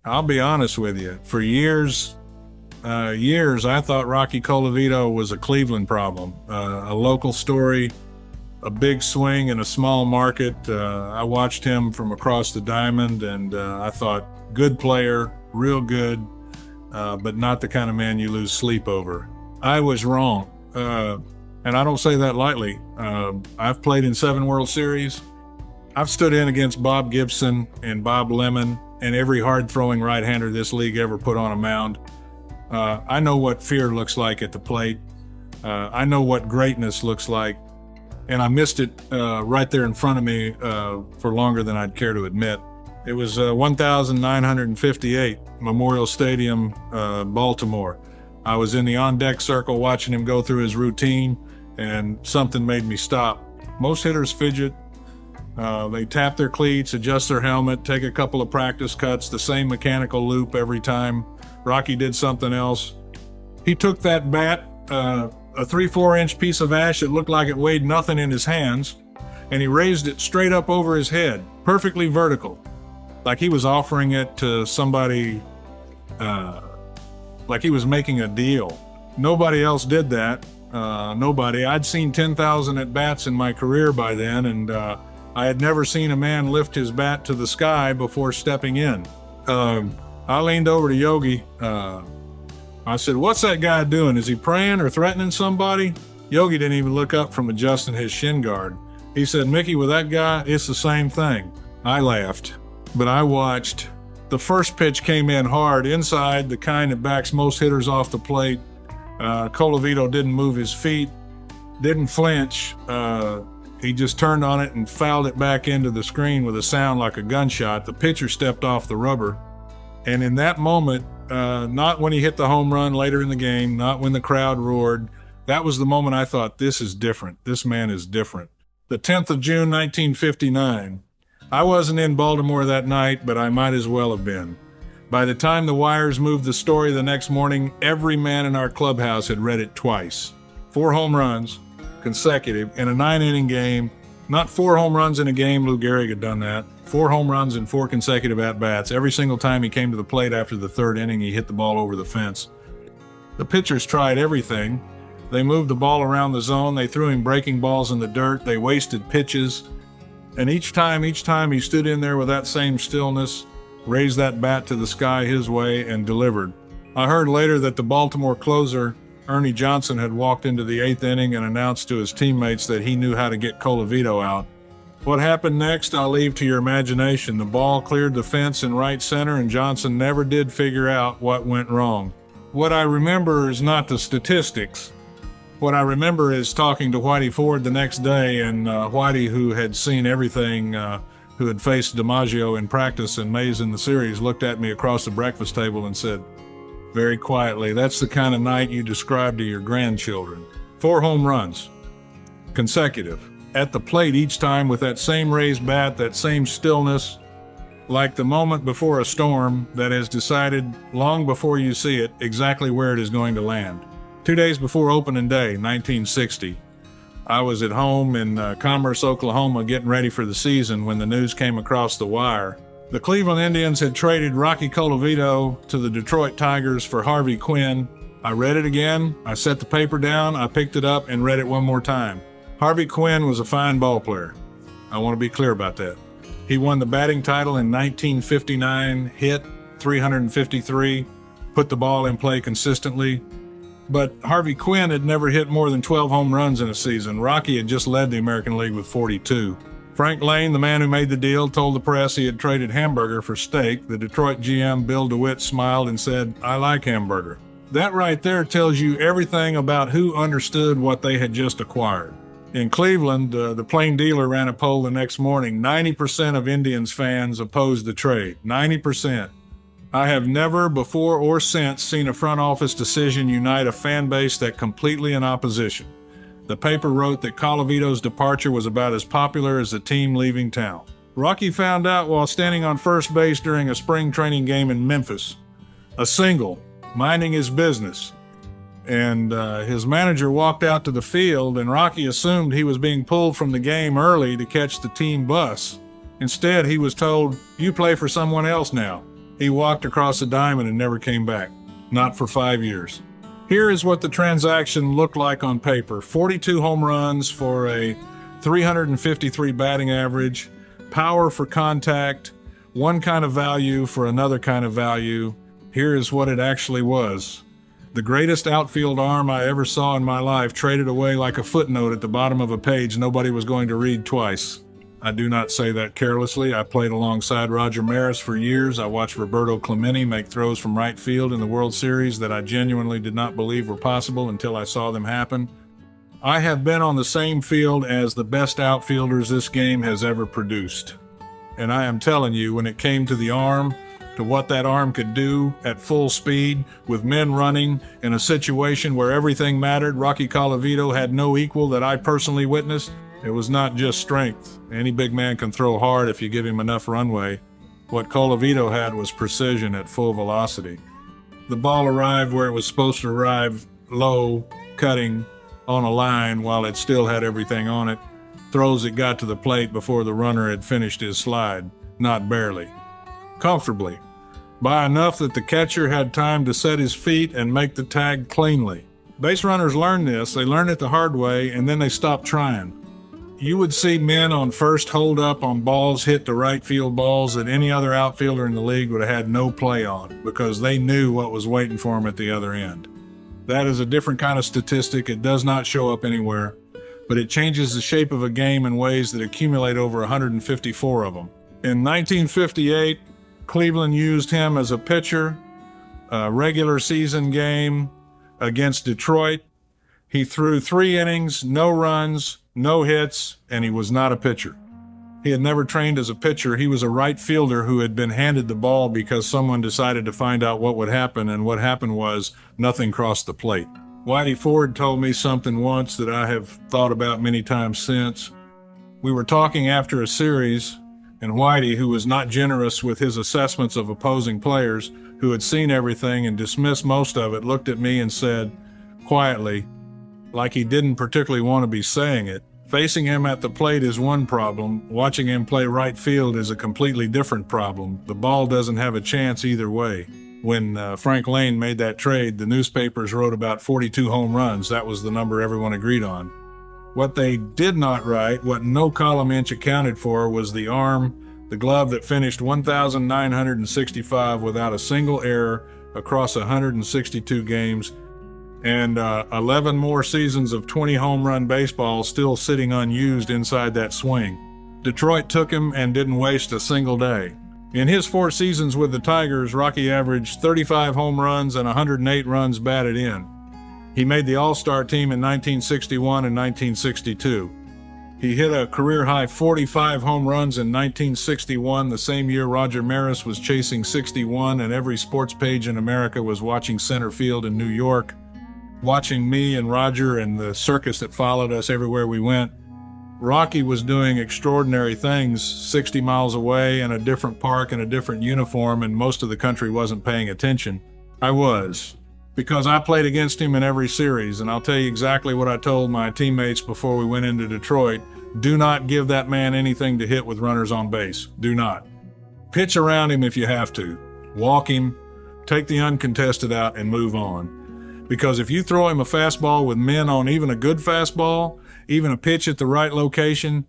I'll be honest with you. For years, I thought Rocky Colavito was a Cleveland problem, a local story, a big swing in a small market. I watched him from across the diamond, and I thought, good player, real good, but not the kind of man you lose sleep over. I was wrong, and I don't say that lightly. I've played in 7 World Series. I've stood in against Bob Gibson and Bob Lemon and every hard-throwing right-hander this league ever put on a mound. I know what fear looks like at the plate. I know what greatness looks like, and I missed it right there in front of me for longer than I'd care to admit. It was 1958, Memorial Stadium, Baltimore. I was in the on-deck circle watching him go through his routine, and something made me stop. Most hitters fidget. They tap their cleats, adjust their helmet, take a couple of practice cuts, the same mechanical loop every time. Rocky did something else. He took that bat, a 3-4 inch piece of ash that looked like it weighed nothing in his hands, and he raised it straight up over his head, perfectly vertical, like he was offering it to somebody, like he was making a deal. Nobody else did that. Nobody. I'd seen 10,000 at-bats in my career by then, and I had never seen a man lift his bat to the sky before stepping in. I leaned over to Yogi. I said, "What's that guy doing? Is he praying or threatening somebody?" Yogi didn't even look up from adjusting his shin guard. He said, "Mickey, with that guy, it's the same thing." I laughed, but I watched. The first pitch came in hard, inside, the kind that backs most hitters off the plate. Colavito didn't move his feet, didn't flinch. He just turned on it and fouled it back into the screen with a sound like a gunshot. The pitcher stepped off the rubber. And in that moment, not when he hit the home run later in the game, not when the crowd roared, that was the moment I thought, this is different. This man is different. The 10th of June, 1959. I wasn't in Baltimore that night, but I might as well have been. By the time the wires moved the story the next morning, every man in our clubhouse had read it twice. 4 home runs, consecutive, in a 9-inning game. Not 4 home runs in a game, Lou Gehrig had done that. 4 home runs in 4 consecutive at-bats. Every single time he came to the plate after the 3rd inning, he hit the ball over the fence. The pitchers tried everything. They moved the ball around the zone. They threw him breaking balls in the dirt. They wasted pitches. And each time he stood in there with that same stillness, raised that bat to the sky his way, and delivered. I heard later that the Baltimore closer, Ernie Johnson, had walked into the 8th inning and announced to his teammates that he knew how to get Colavito out. What happened next, I'll leave to your imagination. The ball cleared the fence in right center, and Johnson never did figure out what went wrong. What I remember is not the statistics. What I remember is talking to Whitey Ford the next day, and Whitey, who had seen everything, who had faced DiMaggio in practice and Mays in the series, looked at me across the breakfast table and said, very quietly, "That's the kind of night you describe to your grandchildren." 4 home runs, consecutive, at the plate each time with that same raised bat, that same stillness, like the moment before a storm that has decided long before you see it exactly where it is going to land. 2 days before opening day, 1960, I was at home in Commerce, Oklahoma, getting ready for the season when the news came across the wire. The Cleveland Indians had traded Rocky Colavito to the Detroit Tigers for Harvey Quinn. I read it again. I set the paper down. I picked it up and read it one more time. Harvey Quinn was a fine ball player. I want to be clear about that. He won the batting title in 1959, hit 353, put the ball in play consistently. But Harvey Quinn had never hit more than 12 home runs in a season. Rocky had just led the American League with 42. Frank Lane, the man who made the deal, told the press he had traded hamburger for steak. The Detroit GM, Bill DeWitt, smiled and said, "I like hamburger." That right there tells you everything about who understood what they had just acquired. In Cleveland, the Plain Dealer ran a poll the next morning. 90% of Indians fans opposed the trade. 90%. I have never before or since seen a front office decision unite a fan base that completely in opposition. The paper wrote that Colavito's departure was about as popular as the team leaving town. Rocky found out while standing on first base during a spring training game in Memphis. A single, minding his business. And his manager walked out to the field, and Rocky assumed he was being pulled from the game early to catch the team bus. Instead, he was told, "You play for someone else now." He walked across the diamond and never came back. Not for 5 years. Here is what the transaction looked like on paper. 42 home runs for a 353 batting average, power for contact, one kind of value for another kind of value. Here is what it actually was. The greatest outfield arm I ever saw in my life, traded away like a footnote at the bottom of a page nobody was going to read twice. I do not say that carelessly. I played alongside Roger Maris for years. I watched Roberto Clemente make throws from right field in the World Series that I genuinely did not believe were possible until I saw them happen. I have been on the same field as the best outfielders this game has ever produced. And I am telling you, when it came to the arm, to what that arm could do at full speed with men running in a situation where everything mattered, Rocky Colavito had no equal that I personally witnessed. It was not just strength. Any big man can throw hard if you give him enough runway. What Colavito had was precision at full velocity. The ball arrived where it was supposed to arrive, low, cutting, on a line while it still had everything on it. Throws it got to the plate before the runner had finished his slide, not barely. Comfortably, by enough that the catcher had time to set his feet and make the tag cleanly. Base runners learn this, they learn it the hard way, and then they stop trying. You would see men on first hold up on balls hit to right field balls that any other outfielder in the league would have had no play on because they knew what was waiting for them at the other end. That is a different kind of statistic. It does not show up anywhere, but it changes the shape of a game in ways that accumulate over 154 of them. In 1958, Cleveland used him as a pitcher, a regular season game against Detroit. He threw 3 innings, no runs, no hits, and he was not a pitcher. He had never trained as a pitcher. He was a right fielder who had been handed the ball because someone decided to find out what would happen, and what happened was nothing crossed the plate. Whitey Ford told me something once that I have thought about many times since. We were talking after a series, and Whitey, who was not generous with his assessments of opposing players, who had seen everything and dismissed most of it, looked at me and said, quietly, like he didn't particularly want to be saying it, facing him at the plate is one problem. Watching him play right field is a completely different problem. The ball doesn't have a chance either way. When Frank Lane made that trade, the newspapers wrote about 42 home runs. That was the number everyone agreed on. What they did not write, what no column inch accounted for, was the arm, the glove that finished 1,965 without a single error across 162 games, and 11 more seasons of 20 home run baseball still sitting unused inside that swing. Detroit took him and didn't waste a single day. In his 4 seasons with the Tigers, Rocky averaged 35 home runs and 108 runs batted in. He made the All-Star team in 1961 and 1962. He hit a career-high 45 home runs in 1961, the same year Roger Maris was chasing 61, and every sports page in America was watching center field in New York, watching me and Roger and the circus that followed us everywhere we went. Rocky was doing extraordinary things 60 miles away in a different park in a different uniform, and most of the country wasn't paying attention. I was, because I played against him in every series, and I'll tell you exactly what I told my teammates before we went into Detroit. Do not give that man anything to hit with runners on base. Do not. Pitch around him if you have to. Walk him, take the uncontested out, and move on. Because if you throw him a fastball with men on even a good fastball, even a pitch at the right location,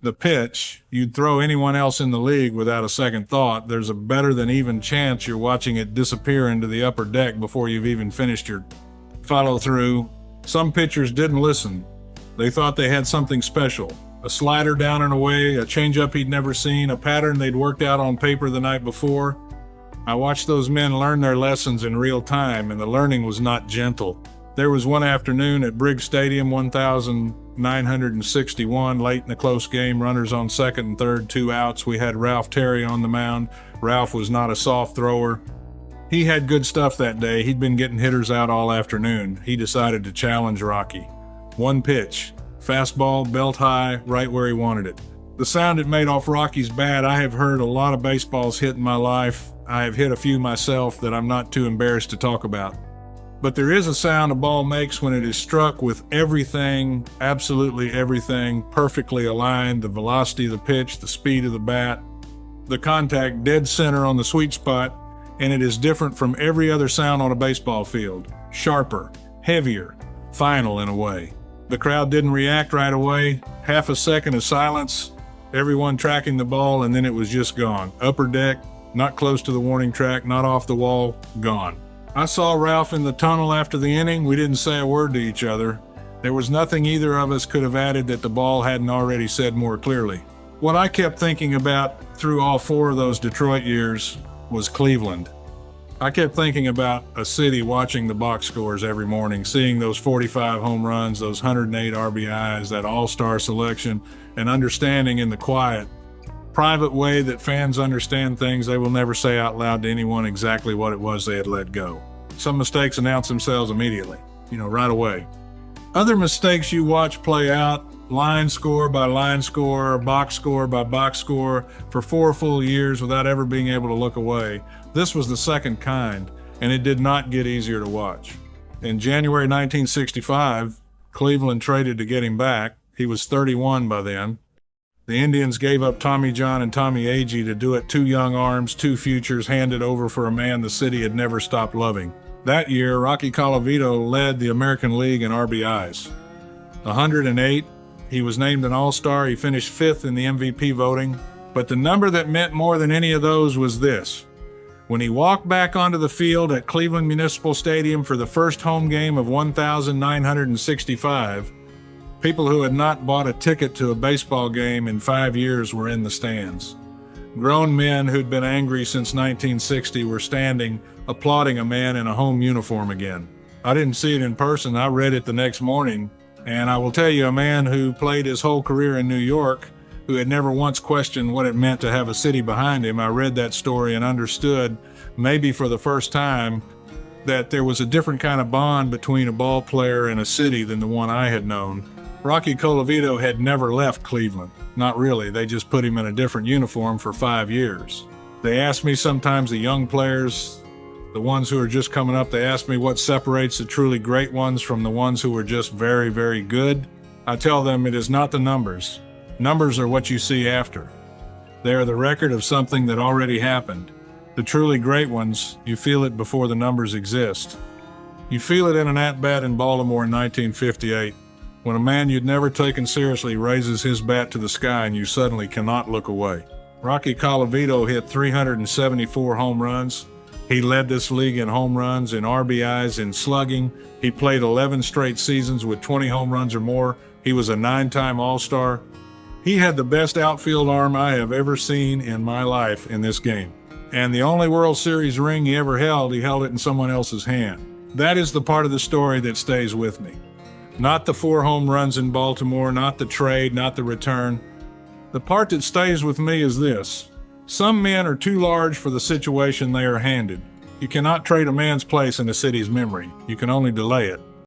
the pitch, you'd throw anyone else in the league without a second thought. There's a better than even chance you're watching it disappear into the upper deck before you've even finished your follow through. Some pitchers didn't listen. They thought they had something special. A slider down and away, a changeup he'd never seen, a pattern they'd worked out on paper the night before. I watched those men learn their lessons in real time, and the learning was not gentle. There was one afternoon at Briggs Stadium, 1,961, late in a close game, runners on second and third, 2 outs. We had Ralph Terry on the mound. Ralph was not a soft thrower. He had good stuff that day. He'd been getting hitters out all afternoon. He decided to challenge Rocky. 1 pitch, fastball, belt high, right where he wanted it. The sound it made off Rocky's bat, I have heard a lot of baseballs hit in my life. I have hit a few myself that I'm not too embarrassed to talk about. But there is a sound a ball makes when it is struck with everything, absolutely everything, perfectly aligned, the velocity of the pitch, the speed of the bat, the contact dead center on the sweet spot. and it is different from every other sound on a baseball field. Sharper, heavier, final in a way. The crowd didn't react right away. Half a second of silence, everyone tracking the ball, and then it was just gone. Upper deck, not close to the warning track, not off the wall, gone. I saw Ralph in the tunnel after the inning. We didn't say a word to each other. There was nothing either of us could have added that the ball hadn't already said more clearly. What I kept thinking about through all 4 of those Detroit years was Cleveland. I kept thinking about a city watching the box scores every morning, seeing those 45 home runs, those 108 RBIs, that all-star selection, and understanding in the quiet, private way that fans understand things they will never say out loud to anyone exactly what it was they had let go. Some mistakes announce themselves immediately, right away. Other mistakes you watch play out, line score by line score, box score by box score, for 4 full years without ever being able to look away. This was the second kind, and it did not get easier to watch. In January 1965, Cleveland traded to get him back. He was 31 by then. The Indians gave up Tommy John and Tommy Agee to do it. 2 young arms, 2 futures handed over for a man the city had never stopped loving. That year, Rocky Colavito led the American League in RBIs. 108. He was named an All-Star. He finished 5th in the MVP voting. But the number that meant more than any of those was this. When he walked back onto the field at Cleveland Municipal Stadium for the first home game of 1,965, people who had not bought a ticket to a baseball game in 5 years were in the stands. Grown men who'd been angry since 1960 were standing, applauding a man in a home uniform again. I didn't see it in person. I read it the next morning, and I will tell you, a man who played his whole career in New York, who had never once questioned what it meant to have a city behind him, I read that story and understood, maybe for the first time, that there was a different kind of bond between a ball player and a city than the one I had known. Rocky Colavito had never left Cleveland. Not really. They just put him in a different uniform for 5 years. They ask me sometimes, the young players, the ones who are just coming up, they ask me what separates the truly great ones from the ones who are just very, very good. I tell them it is not the numbers. Numbers are what you see after. They are the record of something that already happened. The truly great ones, you feel it before the numbers exist. You feel it in an at-bat in Baltimore in 1958. When a man you'd never taken seriously raises his bat to the sky and you suddenly cannot look away. Rocky Colavito hit 374 home runs. He led this league in home runs, in RBIs, in slugging. He played 11 straight seasons with 20 home runs or more. He was a 9-time All-Star. He had the best outfield arm I have ever seen in my life in this game. And the only World Series ring he ever held, he held it in someone else's hand. That is the part of the story that stays with me. Not the 4 home runs in Baltimore, not the trade, not the return. The part that stays with me is this. Some men are too large for the situation they are handed. You cannot trade a man's place in a city's memory. You can only delay it.